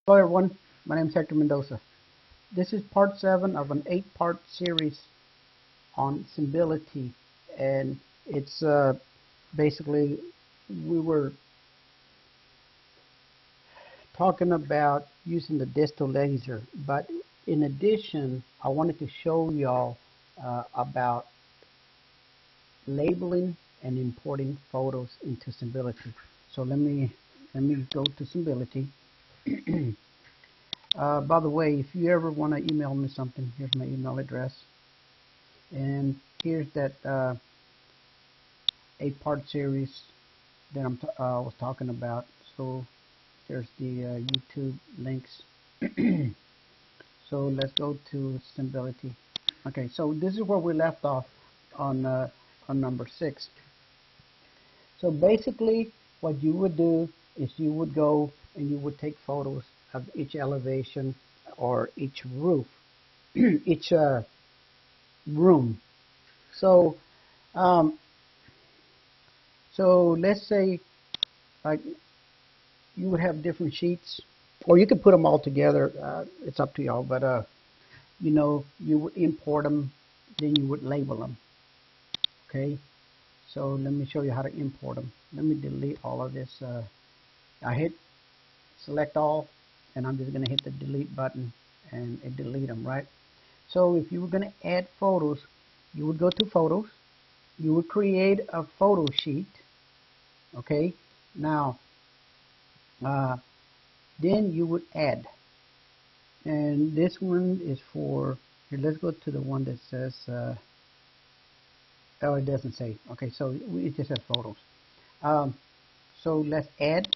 Hello everyone, my name is Hector Mendoza. This is part 7 of an 8-part series on Symbility, and it's basically we were talking about using the distal laser, but in addition I wanted to show y'all about labeling and importing photos into Symbility. So let me go to Symbility. By the way, if you ever want to email me something, here's my email address. And here's that 8-part series that I was talking about. So there's the YouTube links. So let's go to Symbility. Okay, so this is where we left off on number 6. So basically, what you would do is you would go and you would take photos of each elevation or each roof, each room. So, so let's say, like, you would have different sheets, or you could put them all together. It's up to y'all, but you know, you would import them, then you would label them. Okay. So let me show you how to import them. Let me delete all of this. I hit select all, and I'm just going to hit the delete button, and it delete them, right? So if you were going to add photos, you would go to photos, you would create a photo sheet. Okay, now then you would add, and this one is for here. Let's go to the one that says oh, it doesn't say. Okay, so it just says photos. So let's add,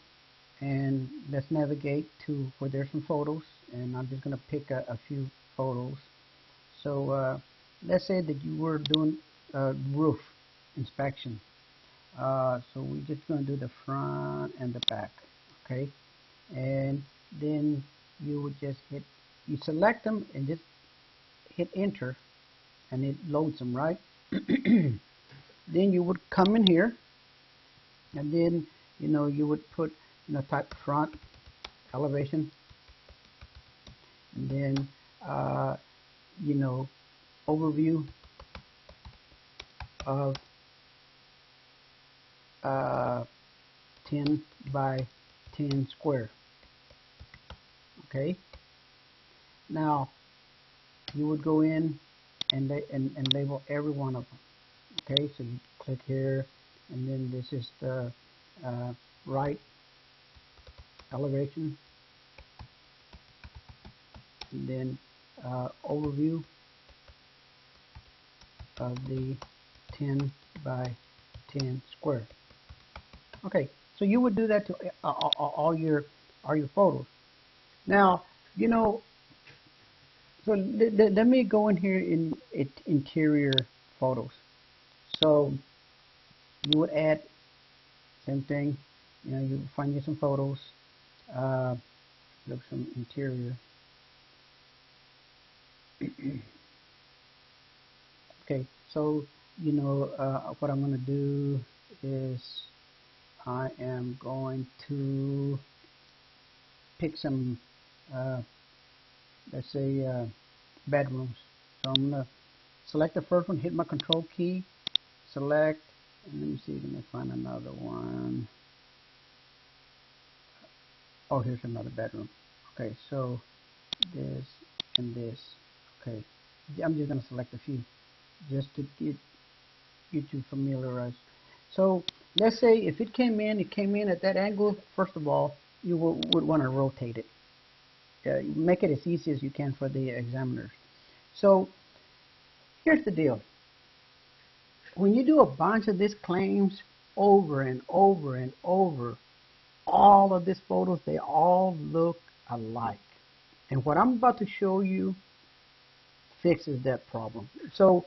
and let's navigate to where there's some photos, and I'm just going to pick a few photos. So let's say that you were doing roof inspection. So we're just going to do the front and the back. Okay, and then you would just you select them and just hit enter, and it loads them, right? Then you would come in here, and then you would put type front elevation, and then overview of 10 by 10 square. Okay, now you would go in and label every one of them. Okay, so you click here, and then this is the right elevation, and then overview of the 10 by 10 square. Okay, so you would do that to all your photos. Now, so let me go in here in interior photos. So you would add same thing. You find you some photos. Look, some interior. Okay, so what I'm going to do is I am going to pick some let's say bedrooms. So I'm going to select the first one, hit my control key, select, and let me see, let me find another one. Oh, here's another bedroom. Okay, so this and this. Okay, I'm just going to select a few just to get you familiarized. So let's say if it came in at that angle. First of all, you would want to rotate it. Make it as easy as you can for the examiners. So here's the deal. When you do a bunch of these claims over and over and over, all of these photos, they all look alike. And what I'm about to show you fixes that problem. So,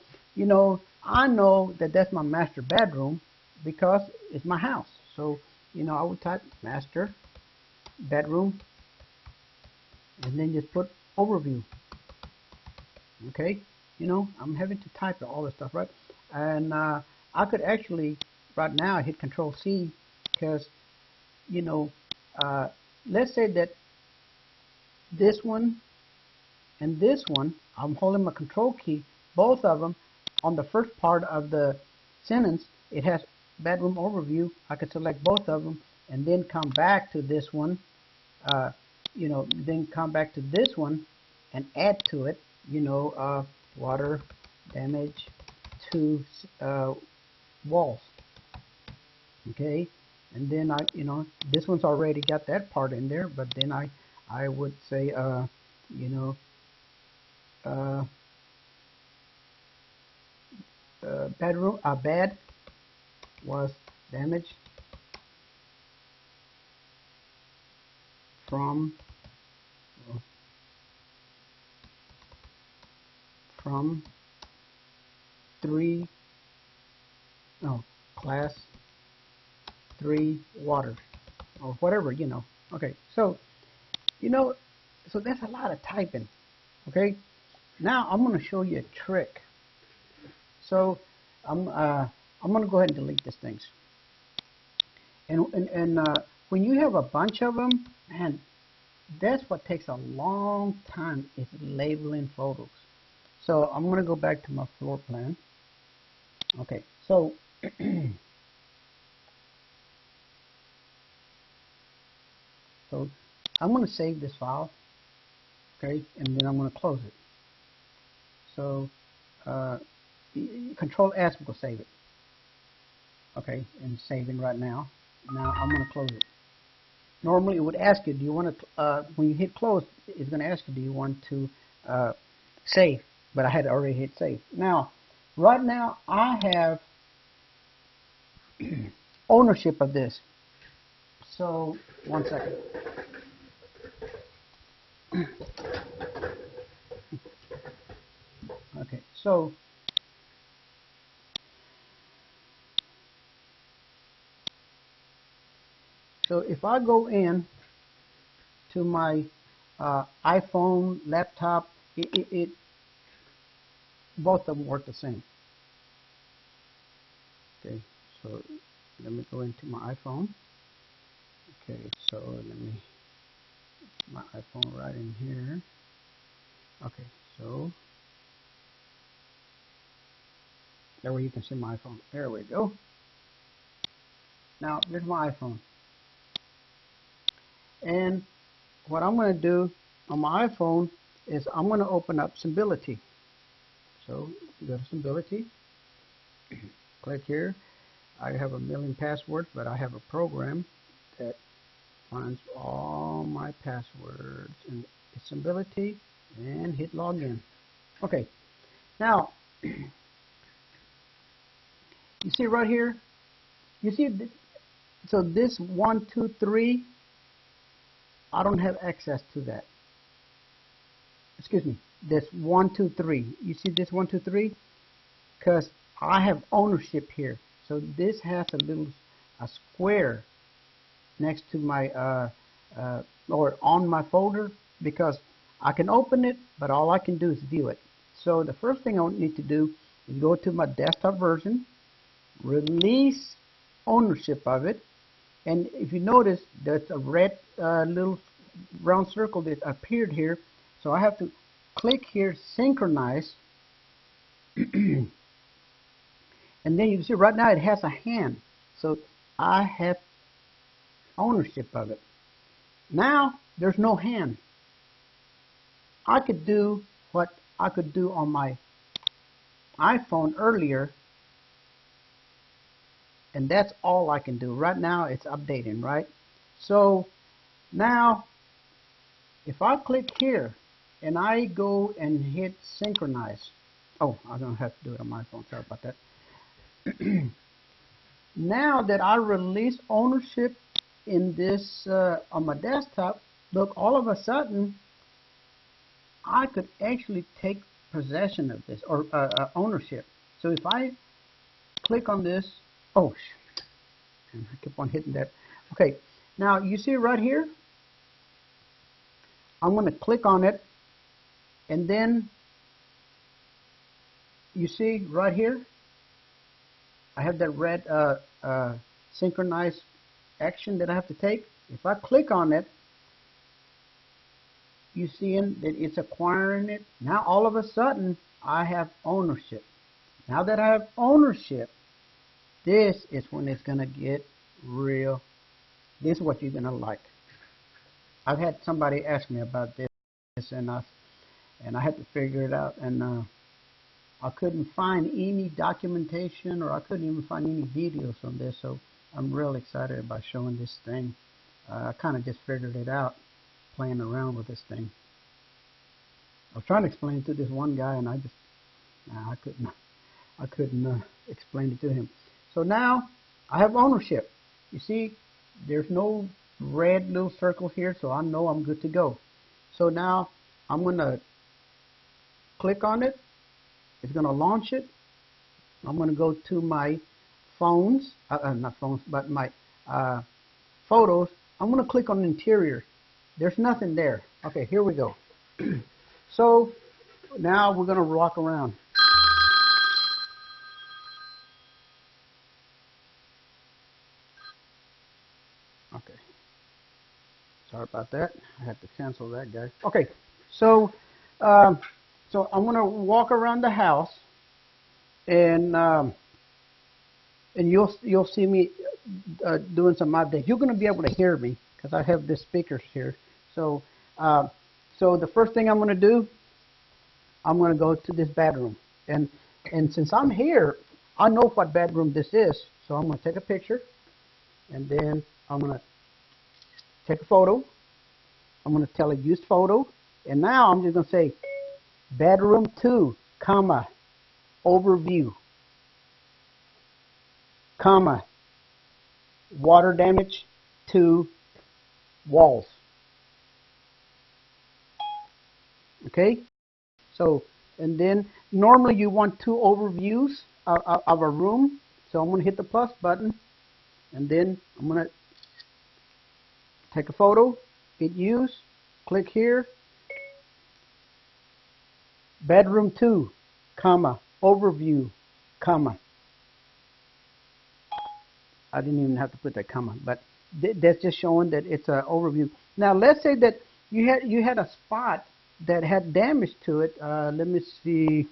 I know that that's my master bedroom because it's my house. So, I would type master bedroom and then just put overview. Okay, I'm having to type all this stuff, right? And I could actually right now hit Control C because let's say that this one and this one, I'm holding my control key, both of them. On the first part of the sentence, it has bedroom overview. I could select both of them and then come back to this one, then come back to this one and add to it, water damage to walls. Okay, and then this one's already got that part in there, but then I would say, bed was damaged from class 3 water, or whatever, Okay, so so that's a lot of typing. Okay, now I'm going to show you a trick. So I'm going to go ahead and delete these things. And when you have a bunch of them, man, that's what takes a long time, is labeling photos. So I'm going to go back to my floor plan. Okay, so so I'm going to save this file. Okay, and then I'm going to close it. So Control S will save it. Okay, and saving right now. Now I'm going to close it. Normally it would ask you, do you want to, when you hit close, it's going to ask you, do you want to save? But I had already hit save. Now, right now I have ownership of this. So, one second. Okay, so if I go in to my iPhone, laptop, both of them work the same. Okay, so let me go into my iPhone. Okay, so let me put my iPhone right in here. Okay, so that way you can see my iPhone. There we go. Now there's my iPhone. And what I'm going to do on my iPhone is I'm going to open up Symbility. So go to Symbility, click here. I have a million passwords, but I have a program that finds all my passwords in Symbility, and hit login. Okay, now you see right here, you see, so this 1, 2, 3, I don't have access to that. Excuse me, this 1, 2, 3. You see this 1, 2, 3? Because I have ownership here. So this has a square next to my or on my folder, because I can open it, but all I can do is view it. So the first thing I need to do is go to my desktop version, release ownership of it, and if you notice, there's a red little round circle that appeared here. So I have to click here, synchronize, and then you can see right now it has a hand. So I have ownership of it. Now there's no hand. I could do what I could do on my iPhone earlier, and that's all I can do. Right now it's updating, right? So now if I click here and I go and hit synchronize, oh, I don't have to do it on my phone, sorry about that. Now that I release ownership in this on my desktop, look, all of a sudden I could actually take possession of this, or ownership. So if I click on this, oh, and I keep on hitting that. Okay, now you see right here, I'm going to click on it, and then you see right here, I have that red synchronized action that I have to take. If I click on it, you seeing that it's acquiring it? Now all of a sudden I have ownership. Now that I have ownership, this is when it's going to get real. This is what you're going to like. I've had somebody ask me about this, and I had to figure it out, and I couldn't find any documentation, or I couldn't even find any videos on this, so I'm real excited about showing this thing. I kind of just figured it out playing around with this thing. I was trying to explain it to this one guy, and I couldn't explain it to him. So now I have ownership. You see, there's no red little circle here, so I know I'm good to go. So now I'm going to click on it. It's going to launch it. I'm going to go to my phones, not phones, but my photos. I'm going to click on interior. There's nothing there. Okay, here we go. So now we're going to walk around. Okay. Sorry about that. I had to cancel that guy. Okay, so so I'm going to walk around the house, and you'll see me doing some updates. You're going to be able to hear me because I have the speakers here. So so the first thing I'm going to do, I'm going to go to this bedroom, and since I'm here, I know what bedroom this is. So I'm going to take a picture, and then I'm going to take a photo. I'm going to tell it use photo, and now I'm just going to say bedroom 2, comma, overview, comma, water damage to walls. Okay, so, and then normally you want 2 overviews of a room, so I'm going to hit the plus button, and then I'm going to take a photo, hit use, click here, bedroom 2, comma, overview, comma. I didn't even have to put that comma, but that's just showing that it's an overview. Now let's say that you had a spot that had damage to it. Let me see.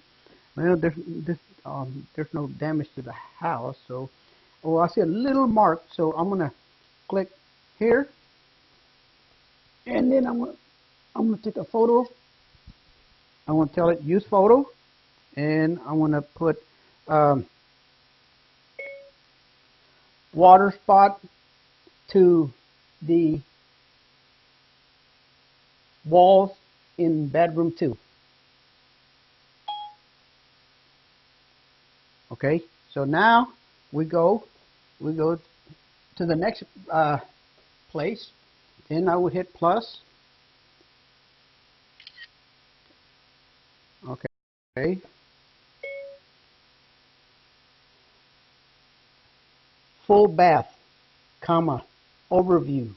Well, there's no damage to the house, so I see a little mark. So I'm gonna click here, and then I'm gonna take a photo. I want to tell it use photo, and I want to put water spot to the walls in bedroom 2. Okay, so now we go to the next place. Then I would hit plus. Okay. Full bath, comma, overview.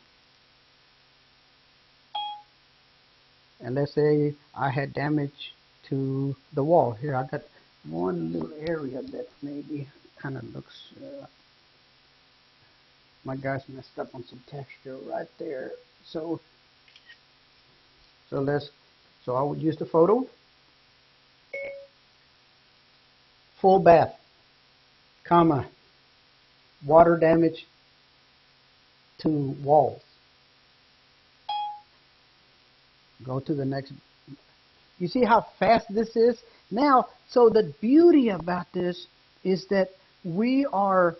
And let's say I had damage to the wall. Here I got one little area that maybe kind of looks, my guy's messed up on some texture right there. So I would use the photo. Full bath, comma, water damage to walls. Go to the next. You see how fast this is? Now, so the beauty about this is that we are,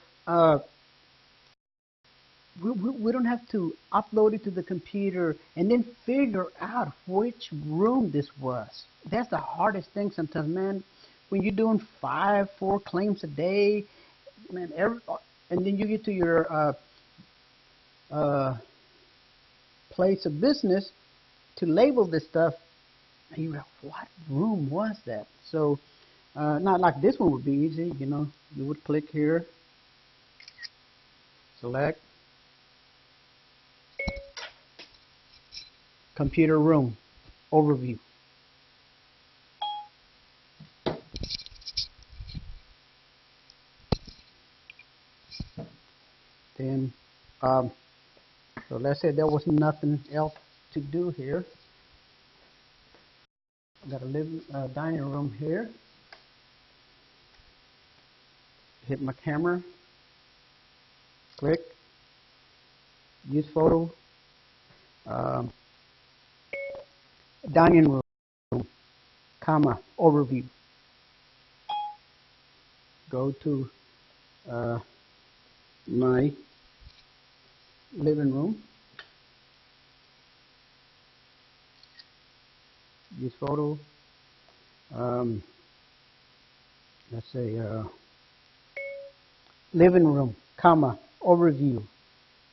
we don't have to upload it to the computer and then figure out which room this was. That's the hardest thing sometimes, man. When you're doing 4 claims a day, man, and then you get to your place of business to label this stuff, and you're like, what room was that? So, not like this one would be easy, you know. You would click here, select, computer room, overview. Then, so let's say there was nothing else to do here. I've got a dining room here. Hit my camera, click, use photo, dining room, comma, overview. Go to my living room, use photo, let's say living room, comma, overview,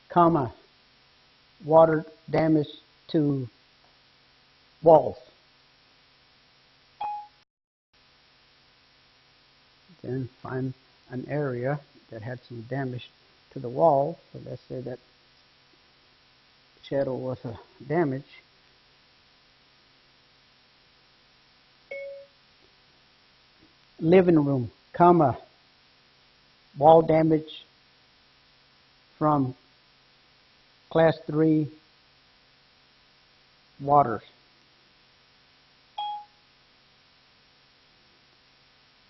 comma, water damage to walls. Then find an area that had some damage to the wall. So let's say that shadow was a damage. Living room, comma, wall damage from class 3 waters.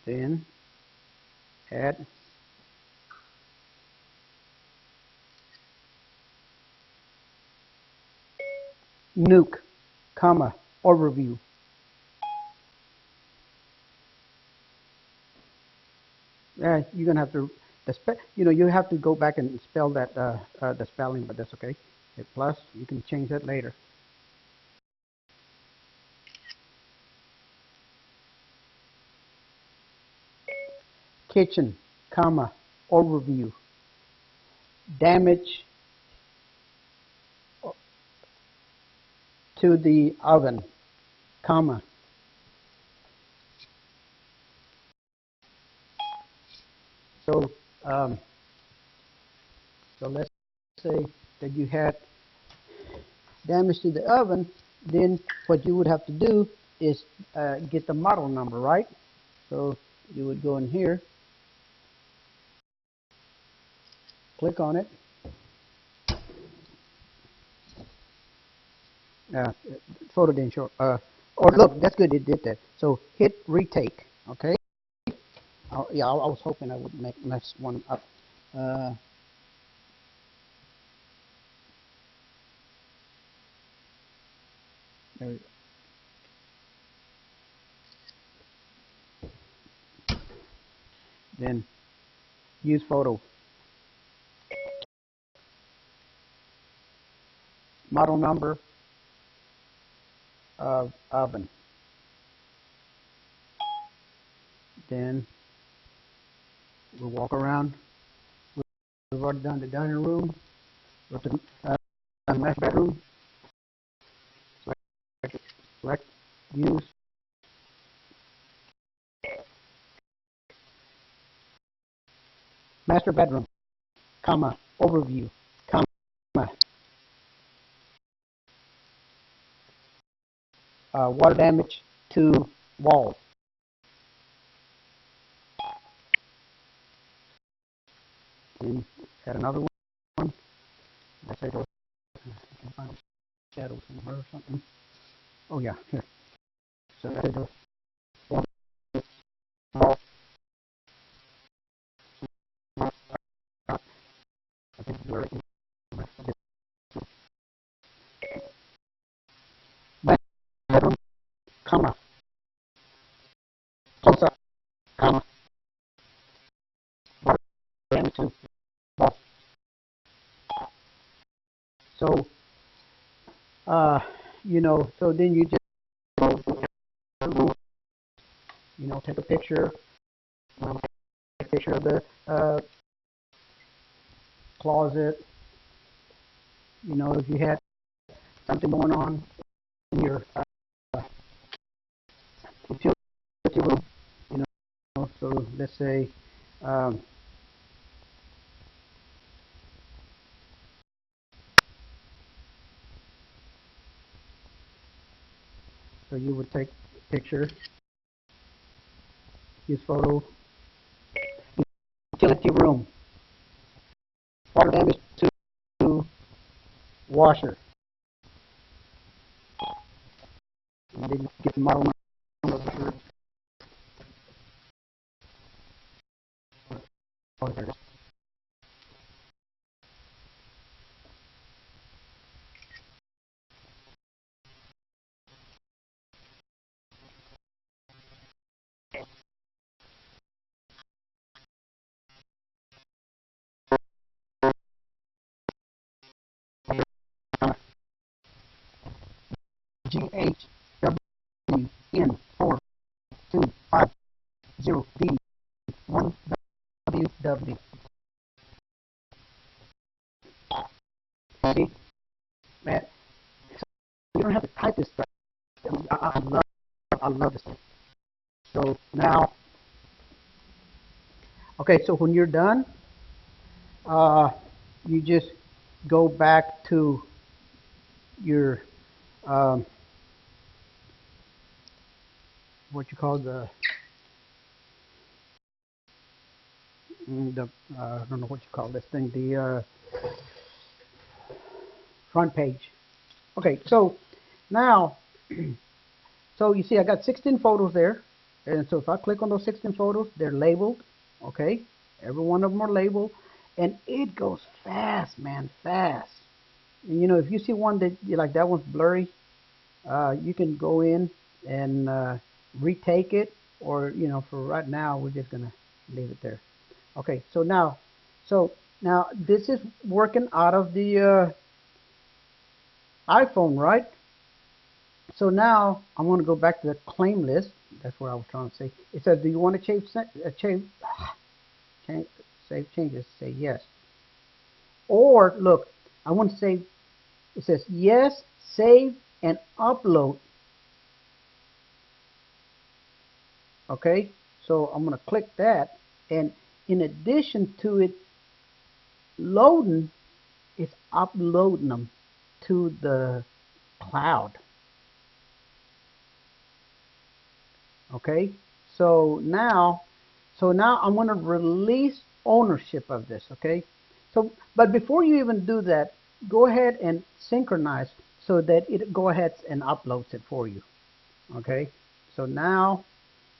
Then add nuke, comma, overview. You're gonna have to you have to go back and spell that the spelling, but that's okay. Hit plus, you can change that later. Kitchen, comma, overview. Damage to the oven, comma. So, so let's say that you had damage to the oven. Then what you would have to do is get the model number, right? So you would go in here, click on it. Photo didn't show. Or look, that's good. It did that. So hit retake. Okay. Yeah, I was hoping I would mess one up. There we go. Then use photo. Model number of oven. Then we'll walk around. We've already done the dining room. Go to the master bedroom. Select use. Master bedroom, comma, overview, comma, water damage to wall. And add another one. Let's say those, I can find a shadow somewhere or something. Oh yeah, here. So let's say those. Bedroom, comma, close up, comma, water damage to wall. So, so then you just, take a picture, take a picture of the closet. If you had something going on in your utility room, so let's say so you would take a picture, use photo, utility room, water damage to washer, and then get the model GHWN42501WW. See, man, you don't have to type this stuff. I love this thing. So now, okay, so when you're done, you just go back to your what you call the I don't know what you call this thing, the front page. Okay, so now, so you see I got 16 photos there, and so if I click on those 16 photos, they're labeled. Okay, every one of them are labeled, and it goes fast, man, fast. And, you know, if you see one that you like, that one's blurry, you can go in and retake it, or, you know, for right now we're just gonna leave it there. Okay, so now this is working out of the iPhone, right? So now I'm going to go back to the claim list. That's what I was trying to say. It says, do you want to save changes? Say yes. Or look, I want to save. It says yes, save and upload. Okay, so I'm going to click that, and in addition to it loading, it's uploading them to the cloud. Okay, so now I'm going to release ownership of this. Okay, so but before you even do that, go ahead and synchronize so that it go ahead and uploads it for you. Okay, so now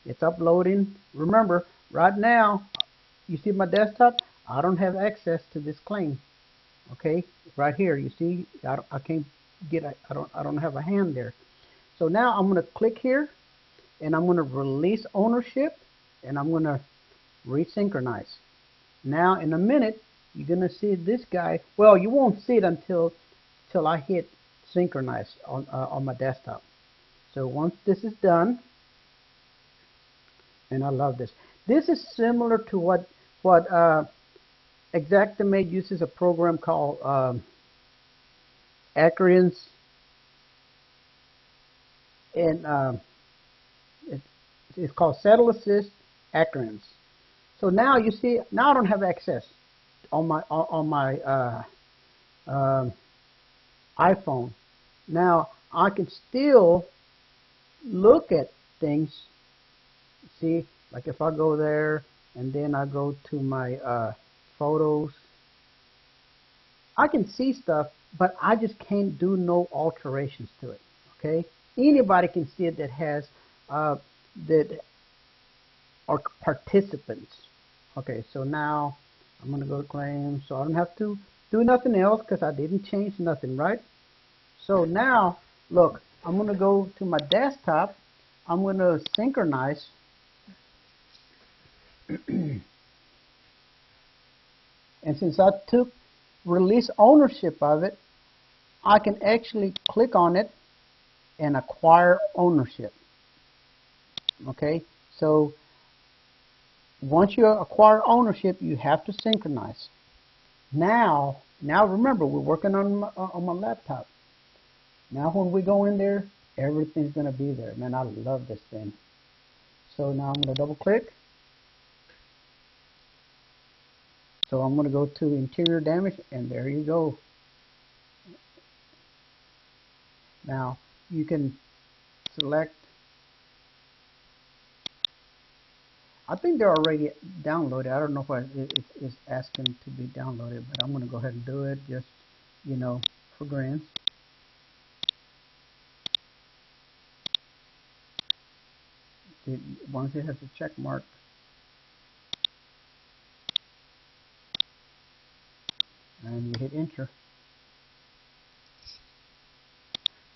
it's uploading. Remember, right now you see my desktop, I don't have access to this claim. Okay, right here you see I can't get I don't have a hand there. So now I'm going to click here, and I'm going to release ownership, and I'm going to resynchronize. Now in a minute you're going to see this guy. Well, you won't see it until I hit synchronize on my desktop. So once this is done, and I love this. This is similar to what Xactimate uses a program called Acronyms, and it's called Settle Assist Acronyms. So now you see, now I don't have access on my iPhone. Now I can still look at things. See, like if I go there and then I go to my photos, I can see stuff, but I just can't do no alterations to it. Okay, anybody can see it that has that are participants. Okay, so now I'm going to go to claim, so I don't have to do nothing else because I didn't change nothing, right? So now, look, I'm going to go to my desktop. I'm going to synchronize. And since I took release ownership of it, I can actually click on it and acquire ownership. Okay, so once you acquire ownership, you have to synchronize. Now remember, we're working on my laptop. Now when we go in there, everything's going to be there. Man, I love this thing. So now I'm going to double click. So I'm going to go to interior damage, and there you go. Now you can select. I think they're already downloaded. I don't know if it's asking to be downloaded, but I'm going to go ahead and do it just, you know, for grins. once it has a check mark, and you hit enter.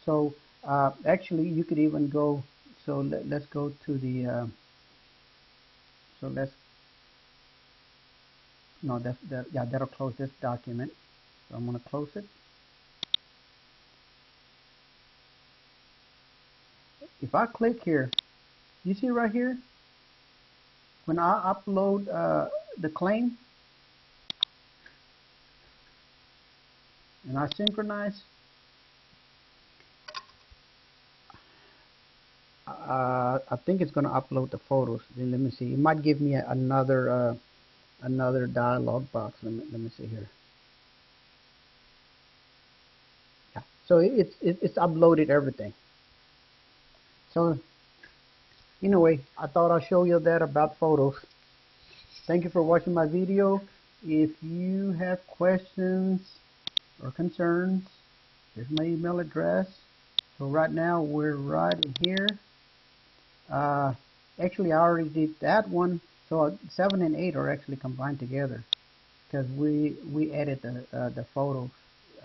So actually you could even go, so let's go to the so let's, no, yeah, that'll close this document. So I'm going to close it. If I click here, you see right here, when I upload the claim and I synchronize, I think it's going to upload the photos. Then let me see. It might give me another dialog box. Let me see here. Yeah. So it's uploaded everything. So anyway, I thought I'd show you that about photos. Thank you for watching my video. If you have questions or concerns, here's my email address. So right now we're right here. Actually, I already did that one. So 7 and 8 are actually combined together because we added the photos.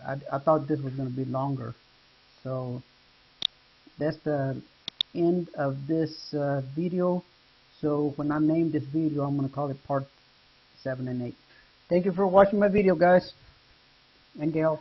I thought this was going to be longer. So that's the end of this video. So when I name this video, I'm going to call it part 7 and 8. Thank you for watching my video, guys and gals.